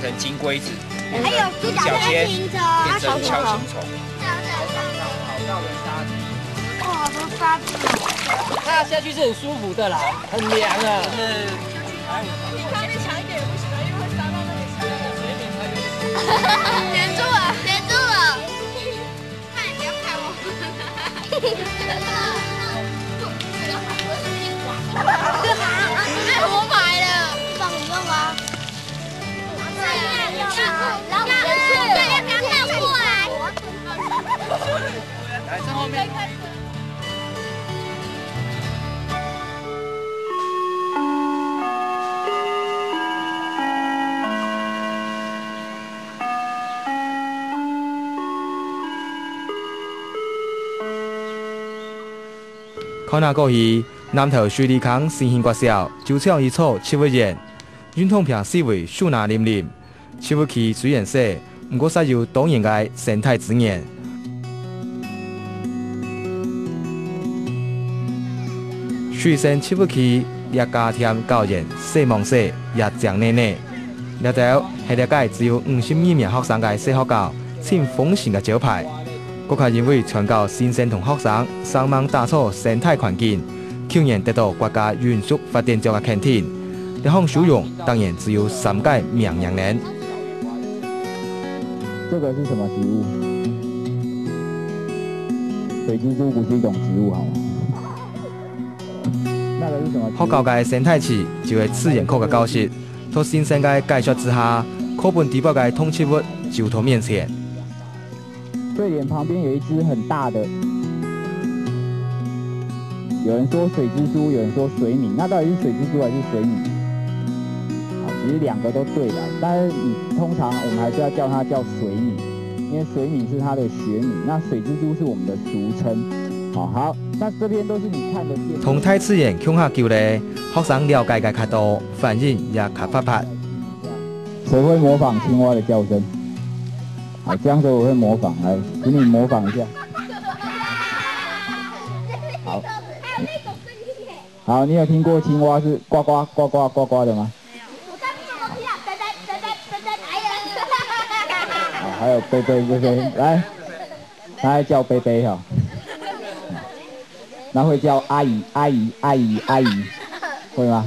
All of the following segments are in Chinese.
成金龟子，还有猪脚变青虫，变成锹形虫。好大的沙子。哇，好多沙子哦！踏下去是很舒服的啦，很凉啊。你靠边强一点也不行啊，因为会杀到那个水面才有点。粘住了，粘住了！快点，不要看我！太魔牌了，放你用吗？让我们不要看过来。来，在后面。考纳过去，南投水利康新兴国小就唱一首七月演，运动片四位树拿林林。七月期虽然小，不过适有当然的生态资源。虽然七月期也加添教员细忙细也讲奶奶，了到下了届只有52名学生的小学校，请丰盛的招牌。国家认为传教先生同学生上网打造生态环境，去年得到国家原属发展奖的肯定。这项殊荣当然只有3届名人人。这个是什么植物？水蜘蛛不是一种植物，好吗？那个是什么？学校的生态池就会自然课的教室，在先生的介绍之下，课本地表的通气物就在面前。对联旁边有一只很大的，有人说水蜘蛛，有人说水敏，那到底是水蜘蛛还是水敏？好，其实2个都对的，但是通常我们还是要叫它叫水敏，因为水敏是它的学名，那水蜘蛛是我们的俗称。好，那这边都是你看的片。同太自然向下求咧，学生了解的较多，反应也较活泼。谁会模仿青蛙的叫声？好，这样子我会模仿，来，请你模仿一下。好，好，你有听过青蛙是呱呱呱呱呱呱的吗？好，还有贝贝这边，来，他还叫贝贝哈，那会叫阿姨阿姨阿姨阿姨，会吗？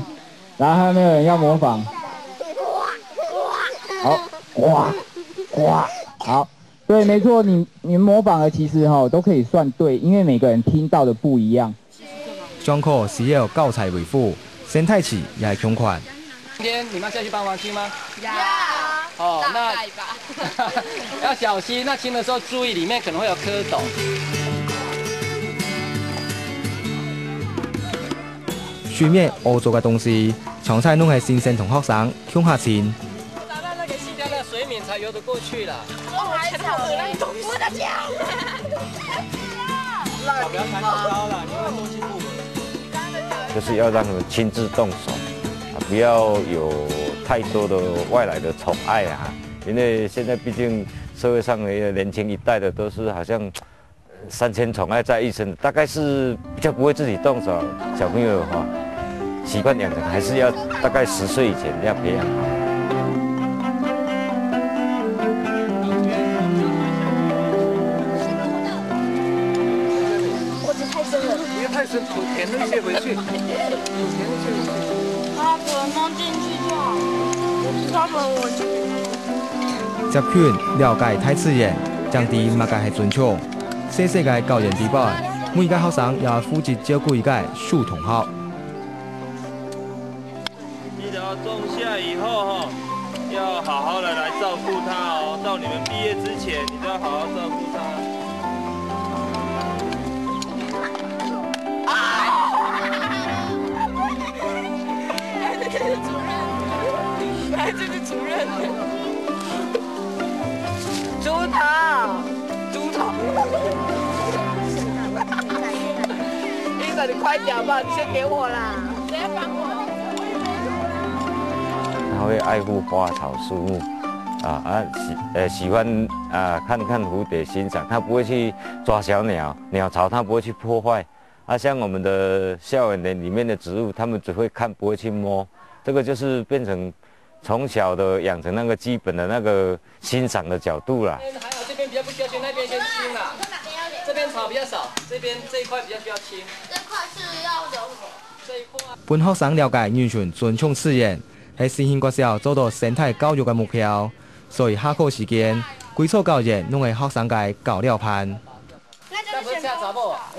然后还有没有人要模仿？好，呱呱。好，对，没错，你模仿的其实都可以算对，因为每个人听到的不一样。上课是要教材为辅，生态池也是同款。今天你们要下去帮忙清吗？要。哦，那要小心，那清的时候注意里面可能会有蝌蚪。水面污糟的东西，常常拢系先生同学生向下清。水敏才游得过去了。我还吵了，我的脚！不要抬太高了，你会多进步。就是要让他们亲自动手，不要有太多的外来的宠爱啊。因为现在毕竟社会上的年轻一代的都是好像3000宠爱在一身，大概是比较不会自己动手。小朋友的话，习惯养成还是要大概10岁以前要培养好。太深，填那些回去，沙盆弄进去就好。沙盆我接拳了解太自然，降低物件系准确。细细个教人地板，每个学生也负责照顾一个树同学。记得种下以后要好好的来照顾它哦。到你们毕业之前，你都要好好照顾它。来，这是主任。猪头，猪头。英仔，你快点吧，你先给我啦，谁要帮我？他会爱护花草树木，喜欢看看蝴蝶，欣赏，他不会去抓小鸟、鸟巢，他不会去破坏。像我们的校园里面的植物，他们只会看，不会去摸。这个就是变成从小的养成那个基本的那个欣赏的角度啦。还好，这边比较不需要清，那边先清啦。这边草比较少，这边这一块比较需要清。这块是要柔和。这一块。本学生了解完全尊重自然，是新兴国小做到生态教育的目标。所以下课时间，规措教育拢会学生界教了班。那不是恰杂布啊？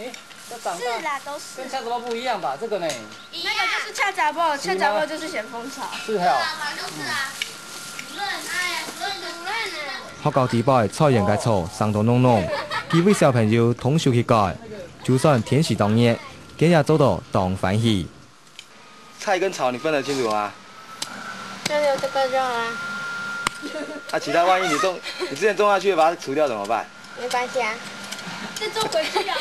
这长大是啦，都是。跟恰杂布不一样吧？这个呢？那个就是恰杂布，恰杂布就是咸丰草。是哦。就是啊。主任，哎，主任呢？学校地堡的菜园嘅草生动浓浓，几位小朋友统手去改，就算天时当热，今日做到当欢喜。菜跟草你分得清楚吗？就留这个就好啦。其他万一你之前种下去把它除掉怎么办？没关系啊，再种回去啊。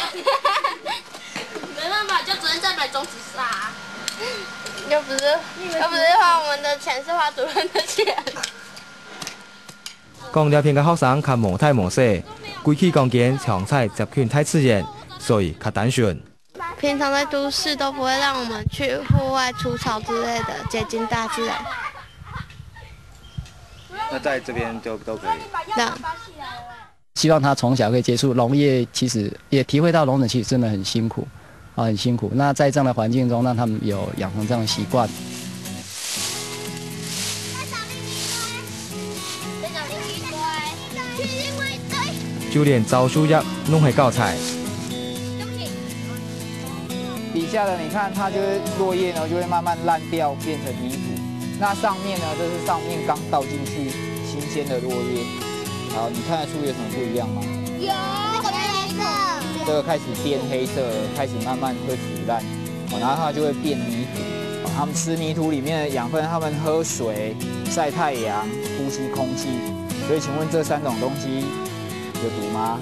没办法，就只能再买种子沙、啊。又不是花我们的钱，是花主任的钱。讲了片嘅学生较无大无小，规气讲间常菜接近太自然，所以较单纯。平常在都市都不会让我们去户外除草之类的，接近大自然。那在这边就都可以。对。希望他从小可以接触农业，其实也体会到农人其实真的很辛苦，很辛苦。那在这样的环境中，让他们有养成这样的习惯。就连招书叶拢系教材。底下的你看，它就会落叶呢，就会慢慢烂掉，变成泥土。那上面呢，这是上面刚倒进去新鲜的落叶。好，你看得出有什么不一样吗？有，这个黑色。这个开始变黑色了，开始慢慢会腐烂，然后它就会变泥土。它们吃泥土里面的养分，它们喝水、晒太阳、呼吸空气。所以，请问这3种东西有毒吗？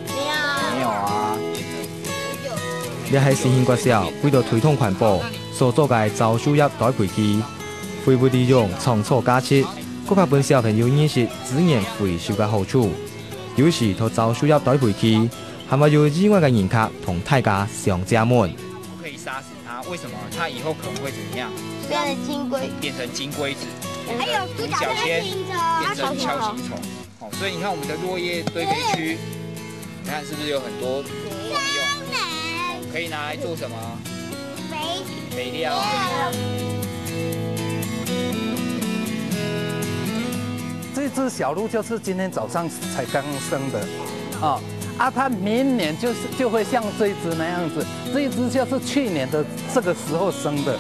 没有啊。也系新兴国小为了推动环保所做嘅招书叶栽培器，废物利用创造价值，更加本小朋友认识资源回收嘅好处。有时同招书叶栽培器，还会有意外嘅人客同大家上家门。不可以杀死它，为什么？它以后可能会怎么样？变成金龟，变成金龟子，还有独角仙，变成锹形虫。所以你看我们的落叶堆肥区，你看是不是有很多功用？可以拿来做什么？肥料。这只小鹿就是今天早上才刚生的，它明年就会像这一只那样子，这一只就是去年的这个时候生的。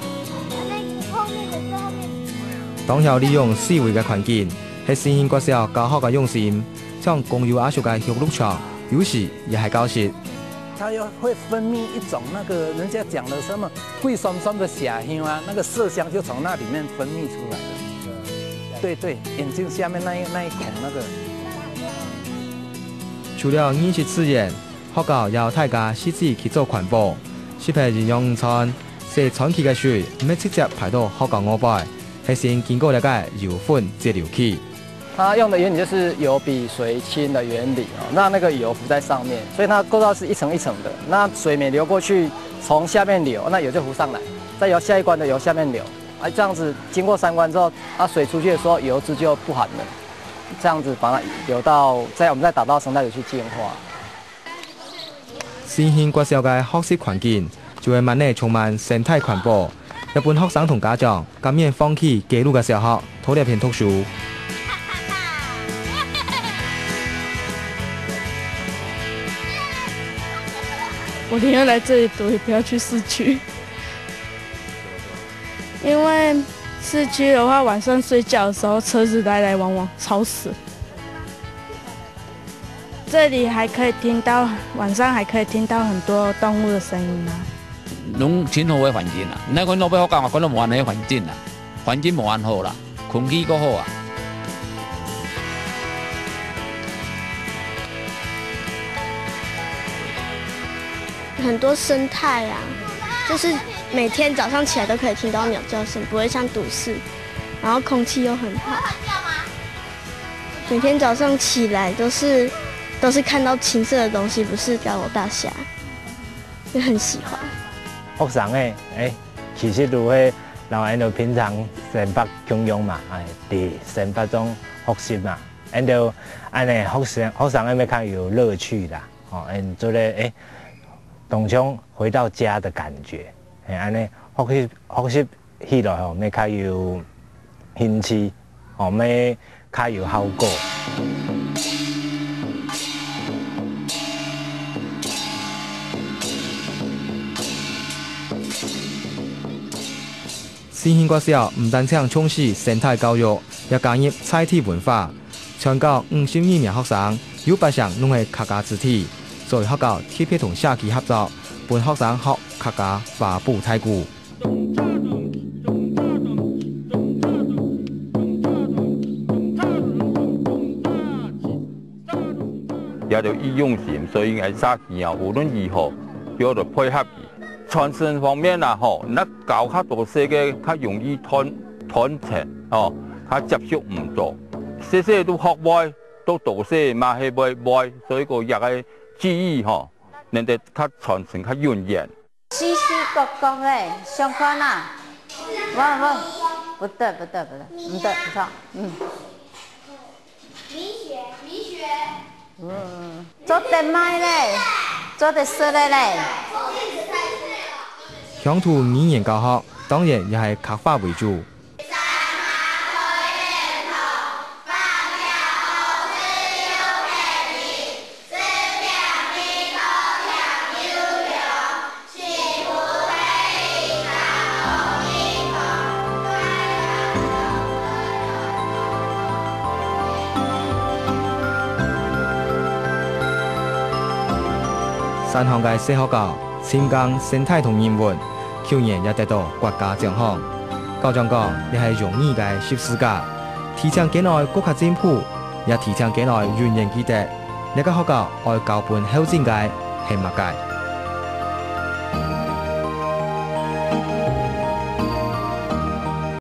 当校利用四维嘅环境，系新兴国小教学嘅用心，像公园阿叔嘅玉鹿草，有时也系教食。它又会分泌一种那个人家讲的什么贵酸酸的血香啊，那个麝香就从那里面分泌出来的。对对，眼睛下面那一孔那个。除了认识自然，学校要大家实际去做环保，适配营养午餐，洗喘气嘅水唔要直接排到学校外摆，系先经过了解油分截流器。它用的原理就是油比水轻的原理那个油浮在上面，所以它构造是一层一层的。那水每流过去，从下面流，那油就浮上来，再由下一关的由下面流，这样子经过3关之后，水出去的时候油脂就不含了，这样子把它流到，我们再打到生态里去净化。新兴国小嘅学习环境就会慢慢充满生态环保。日本学生同家长甘愿放弃记录嘅小学，讨了篇读书。我宁愿来这里读，也不要去市区，因为市区的话，晚上睡觉的时候车子来来往往，吵死。这里还可以听到晚上还可以听到很多动物的声音拢很好的环境啦，那讲老要讲，讲到无安尼环境啦，环境无安好啦，空气够好啊。很多生态啊，就是每天早上起来都可以听到鸟叫声，不会像都市，然后空气又很好。每天早上起来都是看到青色的东西，不是高楼大厦，就很喜欢。学生其实就会然后因就平常生活中用嘛，伫生活中学习嘛，因就安尼学生安尼较有乐趣啦，因做咧当像回到家的感觉，安尼学习起来吼，要较有兴趣，要较有效果。新兴国小唔单只从事生态教育，也加入菜体文化。全校52名学生有8项拢系客家子弟，所以学校特别同社区合作，帮学生学客家花布太鼓。也就易用性，所以喺社区无论如何，要就配合伊。传承方面啊，那教较多些嘅较容易传承，较接触唔多，些都学歪，都多些嘛系歪，所以个也系记忆能得较传承较永远。西角角嘞，相关啊，不对，不错，米雪，做得卖嘞，做得熟嘞嘞。乡土语言教学当然也係客家為主。三項嘅小學校深耕生態同人文。去年也得到國家獎項，校長講也係容易嘅小世界，提倡幾耐國家進步，也提倡幾耐原型記得，呢個學校愛教本後進嘅係乜嘅？